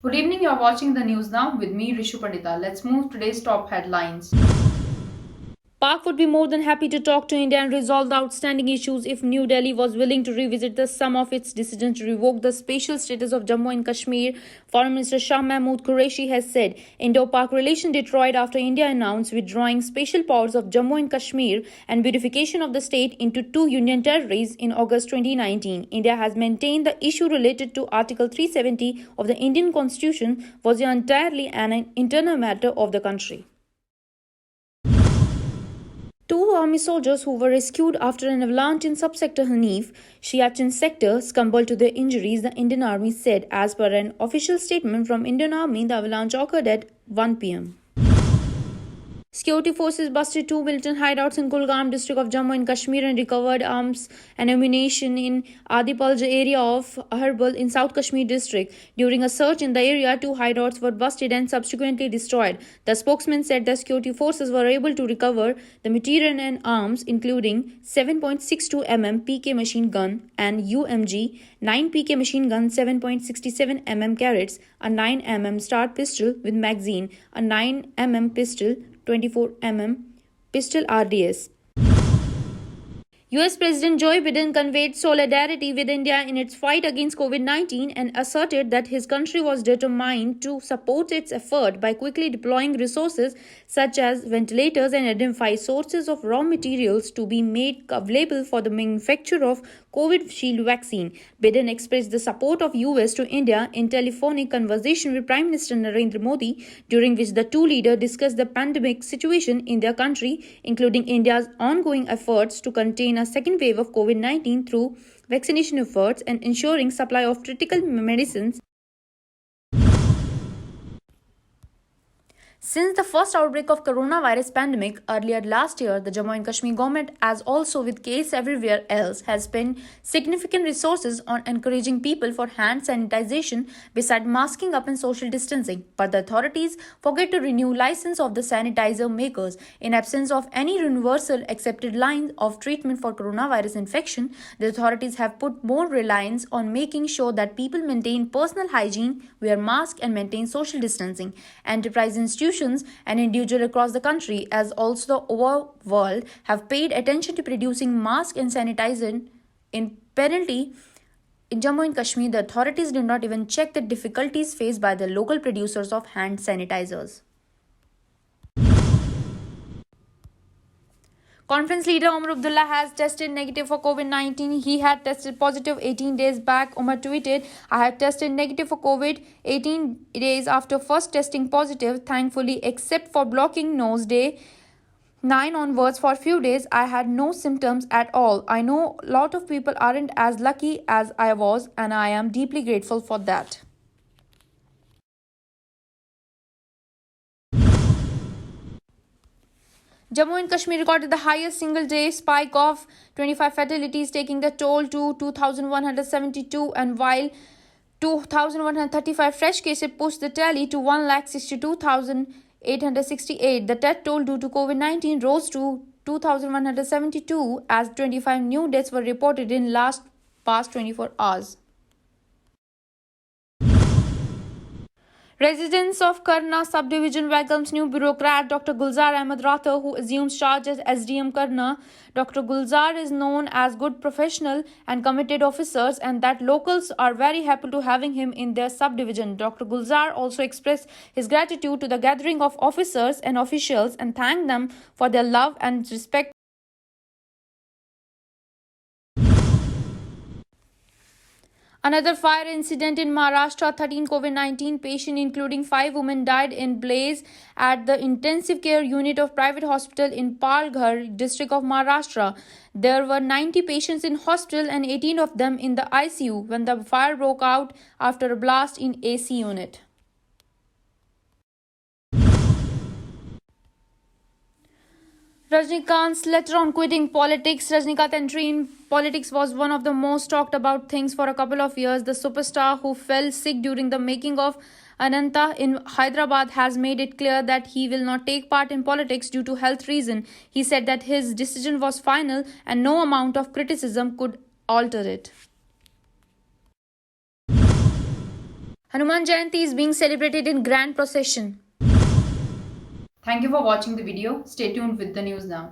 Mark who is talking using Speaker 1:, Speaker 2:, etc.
Speaker 1: Good evening, you're watching the news now with me, Rishu Pandita. Let's move today's top headlines. Pak would be more than happy to talk to India and resolve the outstanding issues if New Delhi was willing to revisit the sum of its decision to revoke the special status of Jammu and Kashmir. Foreign Minister Shah Mahmood Qureshi has said Indo-Pak relation deteriorated after India announced withdrawing special powers of Jammu and Kashmir and beautification of the state into two union territories in August 2019. India has maintained the issue related to Article 370 of the Indian Constitution was entirely an internal matter of the country. Two army soldiers who were rescued after an avalanche in subsector Hanif, Siachen sector, succumbed to their injuries, the Indian Army said. As per an official statement from Indian Army, the avalanche occurred at 1 pm. Security forces busted two militant hideouts in Kulgam district of Jammu and Kashmir and recovered arms and ammunition in Adipalj area of Aharbal in South Kashmir district. During a search in the area, two hideouts were busted and subsequently destroyed. The spokesman said the security forces were able to recover the material and arms including 7.62 mm PK machine gun and UMG, 9 PK machine gun, 7.67 mm carrots, a 9 mm start pistol with magazine, a 9 mm pistol, 24 mm pistol RDS. US President Joe Biden conveyed solidarity with India in its fight against COVID-19 and asserted that his country was determined to support its effort by quickly deploying resources such as ventilators and identify sources of raw materials to be made available for the manufacture of COVID Shield vaccine. Biden expressed the support of US to India in telephonic conversation with Prime Minister Narendra Modi, during which the two leaders discussed the pandemic situation in their country, including India's ongoing efforts to contain a second wave of COVID-19 through vaccination efforts and ensuring supply of critical medicines. Since the first outbreak of coronavirus pandemic earlier last year, the Jammu and Kashmir government, as also with cases everywhere else, has spent significant resources on encouraging people for hand sanitization beside masking up and social distancing. But the authorities forget to renew license of the sanitizer makers. In absence of any universal accepted line of treatment for coronavirus infection, the authorities have put more reliance on making sure that people maintain personal hygiene, wear masks and maintain social distancing. Enterprise institutions and individuals across the country, as also the overall world, have paid attention to producing masks and sanitizer. In penalty, in Jammu and Kashmir, the authorities did not even check the difficulties faced by the local producers of hand sanitizers. Conference leader Umar Abdullah has tested negative for COVID-19. He had tested positive 18 days back. Umar tweeted, I had tested negative for COVID 18 days after first testing positive. Thankfully, except for blocking nose day 9 onwards for a few days, I had no symptoms at all. I know a lot of people aren't as lucky as I was, and I am deeply grateful for that. Jammu and Kashmir recorded the highest single-day spike of 25 fatalities, taking the toll to 2,172, and while 2,135 fresh cases pushed the tally to 1,62,868. The death toll due to COVID-19 rose to 2,172 as 25 new deaths were reported in past 24 hours. Residents of Karna subdivision welcomes new bureaucrat Dr. Gulzar Ahmed Rathor, who assumes charge as SDM Karna. Dr. Gulzar is known as good professional and committed officers, and that locals are very happy to having him in their subdivision. Dr. Gulzar also expressed his gratitude to the gathering of officers and officials and thanked them for their love and respect. Another fire incident in Maharashtra, 13 COVID-19 patients, including 5 women, died in blaze at the intensive care unit of private hospital in Palghar district of Maharashtra. There were 90 patients in hospital and 18 of them in the ICU when the fire broke out after a blast in AC unit. Rajnikant's letter on quitting politics. Rajnikant entry in politics was one of the most talked about things for a couple of years. The superstar, who fell sick during the making of Ananta in Hyderabad, has made it clear that he will not take part in politics due to health reasons. He said that his decision was final and no amount of criticism could alter it. Hanuman Jayanti is being celebrated in grand procession.
Speaker 2: Thank you for watching the video. Stay tuned with the news now.